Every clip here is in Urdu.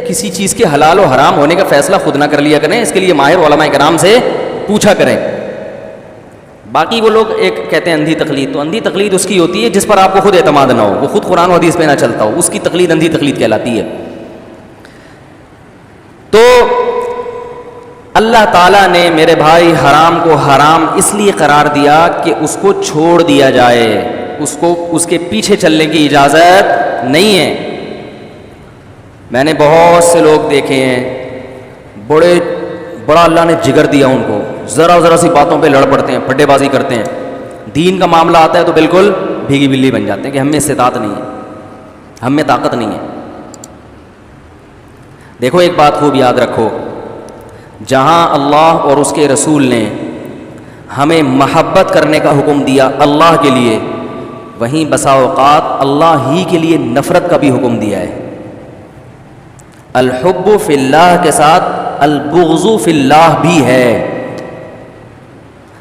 کسی چیز کے حلال و حرام ہونے کا فیصلہ خود نہ کر لیا کریں، اس کے لیے ماہر علماء کرام سے پوچھا کریں. باقی وہ لوگ ایک کہتے ہیں اندھی تقلید، تو اندھی تقلید اس کی ہوتی ہے جس پر آپ کو خود اعتماد نہ ہو، وہ خود قرآن و حدیث پہ نہ چلتا ہو، اس کی تقلید اندھی تقلید کہلاتی ہے. تو اللہ تعالیٰ نے میرے بھائی حرام کو حرام اس لیے قرار دیا کہ اس کو چھوڑ دیا جائے، اس کے پیچھے چلنے کی اجازت نہیں ہے. میں نے بہت سے لوگ دیکھے ہیں بڑا اللہ نے جگر دیا ان کو، ذرا سی باتوں پہ لڑ پڑتے ہیں، پھڈے بازی کرتے ہیں، دین کا معاملہ آتا ہے تو بالکل بھیگی بلی بن جاتے ہیں کہ ہم میں استطاعت نہیں ہے، ہم میں طاقت نہیں ہے. دیکھو ایک بات خوب یاد رکھو، جہاں اللہ اور اس کے رسول نے ہمیں محبت کرنے کا حکم دیا اللہ کے لیے، وہیں بسا اوقات اللہ ہی کے لیے نفرت کا بھی حکم دیا ہے. الحب فی اللہ کے ساتھ البغض فی اللہ بھی ہے.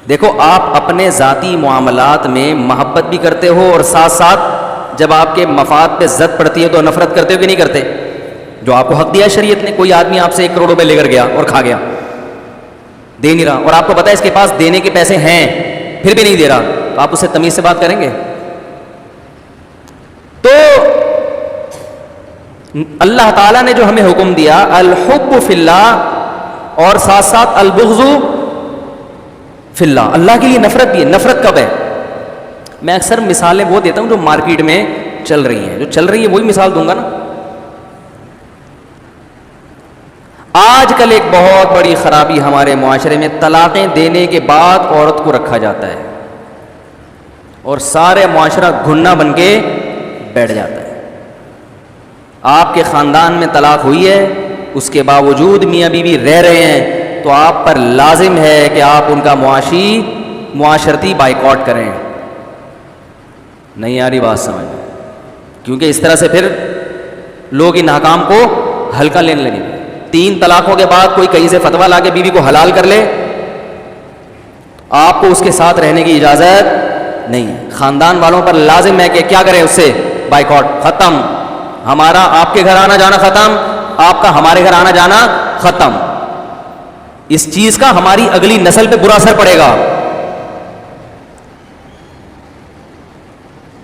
دیکھو آپ اپنے ذاتی معاملات میں محبت بھی کرتے ہو اور ساتھ ساتھ جب آپ کے مفاد پہ زد پڑتی ہے تو نفرت کرتے ہو کہ نہیں کرتے؟ جو آپ کو حق دیا شریعت نے، کوئی آدمی آپ سے 1 کروڑ روپے لے کر گیا اور کھا گیا، دے نہیں رہا، اور آپ کو پتا ہے اس کے پاس دینے کے پیسے ہیں پھر بھی نہیں دے رہا، تو آپ اس سے تمیز سے بات کریں گے؟ تو اللہ تعالیٰ نے جو ہمیں حکم دیا الحب فی اللہ اور ساتھ ساتھ البغض فی اللہ، اللہ کے لیے نفرت بھی ہے. نفرت کب ہے؟ میں اکثر مثالیں وہ دیتا ہوں جو مارکیٹ میں چل رہی ہیں، جو چل رہی ہے وہی مثال دوں گا نا. آج کل ایک بہت بڑی خرابی ہمارے معاشرے میں، طلاقیں دینے کے بعد عورت کو رکھا جاتا ہے اور سارے معاشرہ گھنا بن کے بیٹھ جاتا ہے. آپ کے خاندان میں طلاق ہوئی ہے، اس کے باوجود میاں بیوی رہ رہے ہیں، تو آپ پر لازم ہے کہ آپ ان کا معاشرتی بائیکاٹ کریں. نہیں آ رہی بات سمجھ میں؟ کیونکہ اس طرح سے پھر لوگ ان حکام کو ہلکا لینے لگیں. 3 طلاقوں کے بعد کوئی کہیں سے فتویٰ لا کے بیوی کو حلال کر لے، آپ کو اس کے ساتھ رہنے کی اجازت نہیں ہے. خاندان والوں پر لازم ہے کہ کیا کریں؟ اس سے بائیکاٹ ختم. ہمارا آپ کے گھر آنا جانا ختم، آپ کا ہمارے گھر آنا جانا ختم. اس چیز کا ہماری اگلی نسل پہ برا اثر پڑے گا،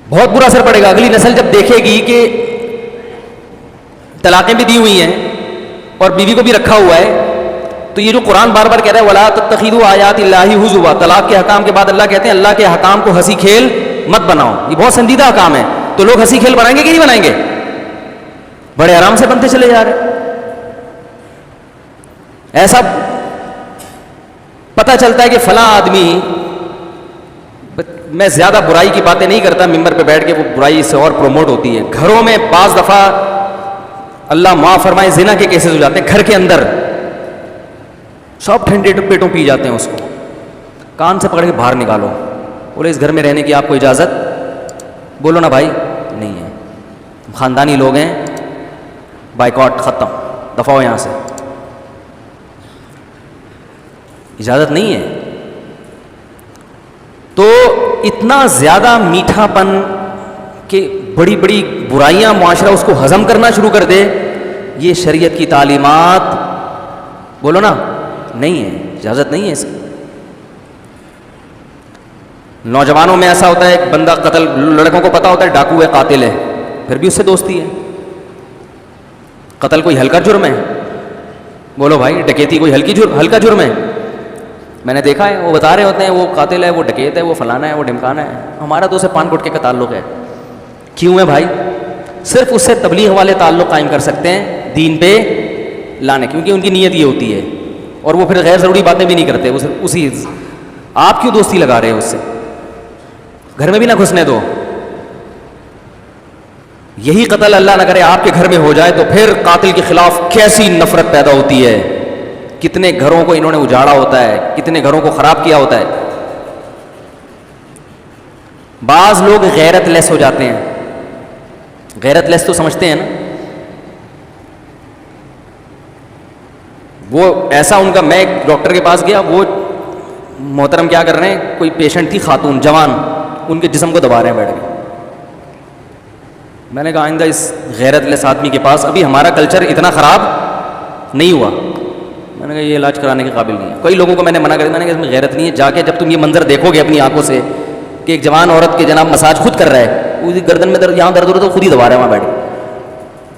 بہت برا اثر پڑے گا. اگلی نسل جب دیکھے گی کہ طلاقیں بھی دی ہوئی ہیں اور بیوی کو بھی رکھا ہوا ہے، تو یہ جو قرآن بار بار کہہ رہا ہے وَلَا تَتَّخِذُوا آیَاتِ اللَّهِ هُزُوًا، طلاق کے حکام کے بعد اللہ کہتے ہیں اللہ کے حکام کو ہنسی کھیل مت بناؤ. یہ بہت سنجیدہ حکام ہے، تو لوگ ہنسی کھیل بنائیں گے کہ نہیں بنائیں گے؟ بڑے آرام سے بنتے چلے جا رہے. ایسا پتہ چلتا ہے کہ فلاں آدمی، میں زیادہ برائی کی باتیں نہیں کرتا ممبر پہ بیٹھ کے، وہ برائی سے اور پروموٹ ہوتی ہے. گھروں میں بعض دفعہ اللہ معاف فرمائے زنا کے کیسز ہو جاتے ہیں، گھر کے اندر سب ٹھنڈے پیٹوں پی جاتے ہیں، اس کو کان سے پکڑ کے باہر نکالو، بولے اس گھر میں رہنے کی آپ کو اجازت؟ بولو نا بھائی نہیں ہے، خاندانی لوگ ہیں، بائیکاٹ ختم، دفعہ ہو یہاں سے، اجازت نہیں ہے. تو اتنا زیادہ میٹھا پن کہ بڑی بڑی برائیاں معاشرہ اس کو ہضم کرنا شروع کر دے، یہ شریعت کی تعلیمات بولو نا نہیں ہے، اجازت نہیں ہے اس کی. نوجوانوں میں ایسا ہوتا ہے ایک بندہ قتل، لڑکوں کو پتا ہوتا ہے ڈاکو ہے، قاتل ہے، پھر بھی اس سے دوستی ہے. قتل کوئی ہلکا جرم ہے؟ بولو بھائی ڈکیتی کوئی ہلکا جرم ہے؟ میں نے دیکھا ہے، وہ بتا رہے ہوتے ہیں وہ قاتل ہے، وہ ڈکیت ہے، وہ فلانا ہے، وہ ڈھمکانا ہے. ہمارا تو اسے پان گٹکے کا تعلق ہے. کیوں ہے بھائی؟ صرف اس سے تبلیغ والے تعلق قائم کر سکتے ہیں دین پہ لانے، کیونکہ ان کی نیت یہ ہوتی ہے، اور وہ پھر غیر ضروری باتیں بھی نہیں کرتے. اسی آپ کیوں دوستی لگا رہے ہیں اس سے؟ گھر میں بھی نہ گھسنے دو. یہی قتل اللہ نہ کرے آپ کے گھر میں ہو جائے تو پھر قاتل کے خلاف کیسی نفرت پیدا ہوتی ہے. کتنے گھروں کو انہوں نے اجاڑا ہوتا ہے، کتنے گھروں کو خراب کیا ہوتا ہے. بعض لوگ غیرت لیس ہو جاتے ہیں. غیرت لیس تو سمجھتے ہیں نا، وہ ایسا ان کا، میں ایک ڈاکٹر کے پاس گیا، وہ محترم کیا کر رہے ہیں، کوئی پیشنٹ تھی خاتون جوان، ان کے جسم کو دبا رہے ہیں بیٹھ کے. میں نے کہا آئندہ اس غیرت لیس آدمی کے پاس، ابھی ہمارا کلچر اتنا خراب نہیں ہوا، میں نے کہا یہ علاج کرانے کے قابل نہیں ہے. کئی لوگوں کو میں نے منع کر دیا، میں نے کہا اس میں غیرت نہیں ہے. جا کے جب تم یہ منظر دیکھو گے اپنی آنکھوں سے کہ ایک جوان عورت کے جناب مساج خود کر رہا ہے، اس کی گردن میں درد، یہاں درد ہو رہا ہے تو خود ہی دبا رہا ہے وہاں بیٹھ کے.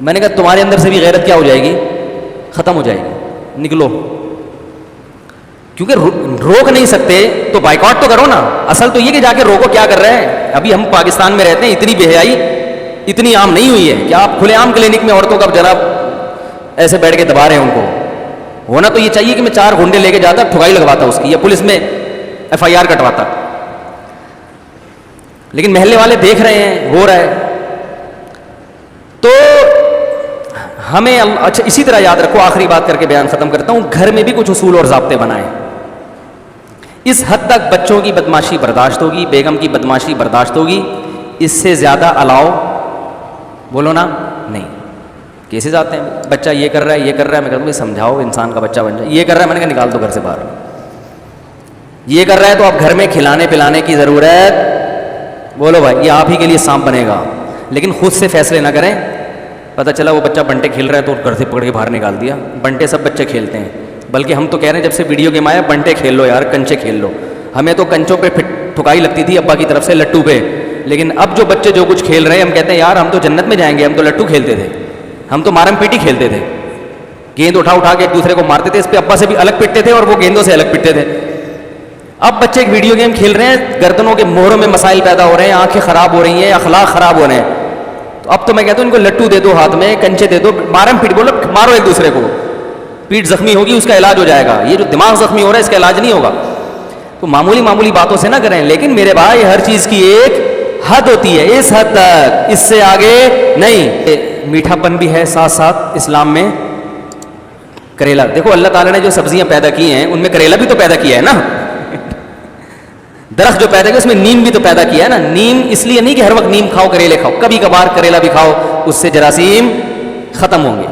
میں نے کہا تمہارے اندر سے بھی غیرت کیا ہو جائے گی، ختم ہو جائے گی، نکلو. کیونکہ روک نہیں سکتے تو بائیکاٹ تو کرو نا. اصل تو یہ کہ جا کے روکو کیا کر رہے ہیں. ابھی ہم پاکستان میں رہتے ہیں، اتنی بے حیائی اتنی عام نہیں ہوئی ہے کہ آپ کھلے عام کلینک میں عورتوں کا جناب ایسے بیٹھ کے دبا رہے ہیں ان کو. ہونا تو یہ چاہیے کہ میں 4 گھنٹے لے کے جاتا، ٹھگائی لگواتا اس کی، یا پولیس میں FIR کٹواتا. لیکن محلے والے دیکھ رہے ہیں ہو رہا ہے. تو ہمیں اچھا اسی طرح یاد رکھو، آخری بات کر کے بیان ختم کرتا ہوں، گھر میں بھی کچھ اصول اور ضابطے بنائیں. اس حد تک بچوں کی بدماشی برداشت ہوگی، بیگم کی بدماشی برداشت ہوگی، اس سے زیادہ الاؤ بولو نا نہیں. کیسز آتے ہیں، بچہ یہ کر رہا ہے یہ کر رہا ہے، میں کہتا ہوں سمجھاؤ انسان کا بچہ بن جائے. یہ کر رہا ہے، میں نے کہا نکال دو گھر سے باہر. یہ کر رہا ہے تو اب گھر میں کھلانے پلانے کی ضرورت، بولو بھائی یہ آپ ہی کے لیے سانپ بنے گا. لیکن خود سے فیصلے نہ کریں. پتہ چلا وہ بچہ بنٹے کھیل رہا ہے تو گھر سے پکڑ کے باہر نکال دیا. بنٹے سب بچے کھیلتے ہیں، بلکہ ہم تو کہہ رہے ہیں جب سے ویڈیو گیم آیا بنٹے کھیل لو یار، کنچے کھیل لو. ہمیں تو کنچوں پہ ٹھکائی لگتی تھی ابا کی طرف سے، لٹو پہ. لیکن اب جو بچے جو کچھ کھیل رہے ہیں ہم کہتے ہیں یار ہم تو جنت میں جائیں گے، ہم تو لٹو کھیلتے تھے، ہم تو مارم پیٹی کھیلتے تھے، گیند اٹھا اٹھا کے ایک دوسرے کو مارتے تھے. اس پہ ابا سے بھی الگ پٹتے تھے اور وہ گیندوں سے الگ پٹتے تھے. اب بچے ایک ویڈیو گیم کھیل رہے ہیں، گردنوں کے مہروں میں مسائل پیدا ہو رہے ہیں، آنکھیں خراب ہو رہی ہیں، اخلاق خراب ہو رہے ہیں. تو اب تو میں کہتا ہوں ان کو لٹو دے دو ہاتھ میں، کنچے دے دو، مارم پیٹ بولو، مارو ایک دوسرے کو. پیٹ زخمی ہوگی اس کا علاج ہو جائے گا. یہ جو دماغ زخمی ہو رہا ہے اس کا علاج نہیں ہوگا. تو معمولی باتوں سے نہ کریں. لیکن میرے بھائی ہر چیز کی ایک حد ہوتی ہے، اس حد تک، اس سے آگے نہیں. میٹھا پن بھی ہے ساتھ ساتھ اسلام میں. کریلا دیکھو، اللہ تعالیٰ نے جو سبزیاں پیدا کی ہیں ان میں کریلا بھی تو پیدا کیا ہے نا. درخت جو پیدا کیا اس میں نیم بھی تو پیدا کیا ہے نا. نیم اس لیے نہیں کہ ہر وقت نیم کھاؤ کریلے کھاؤ، کبھی کبھار کریلا بھی کھاؤ، اس سے جراثیم ختم ہوں گے.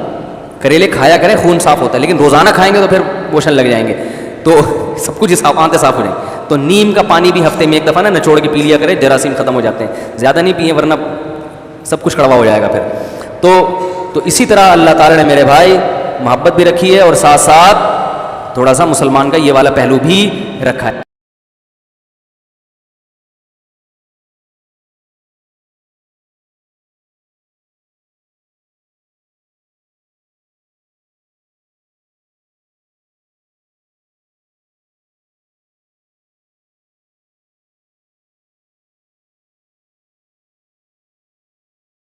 کریلے کھایا کریں، خون صاف ہوتا ہے، لیکن روزانہ کھائیں گے تو پھر موشن لگ جائیں گے، تو سب کچھ آنتیں صاف ہو جائیں. تو نیم کا پانی بھی ہفتے میں ایک دفعہ نا نچوڑ کے پی لیا کریں، جراثیم ختم ہو جاتے ہیں. زیادہ نہیں پیئیں ورنہ سب کچھ کڑوا ہو جائے گا پھر. تو اسی طرح اللہ تعالیٰ نے میرے بھائی محبت بھی رکھی ہے اور ساتھ ساتھ تھوڑا سا مسلمان کا یہ والا پہلو بھی رکھا ہے.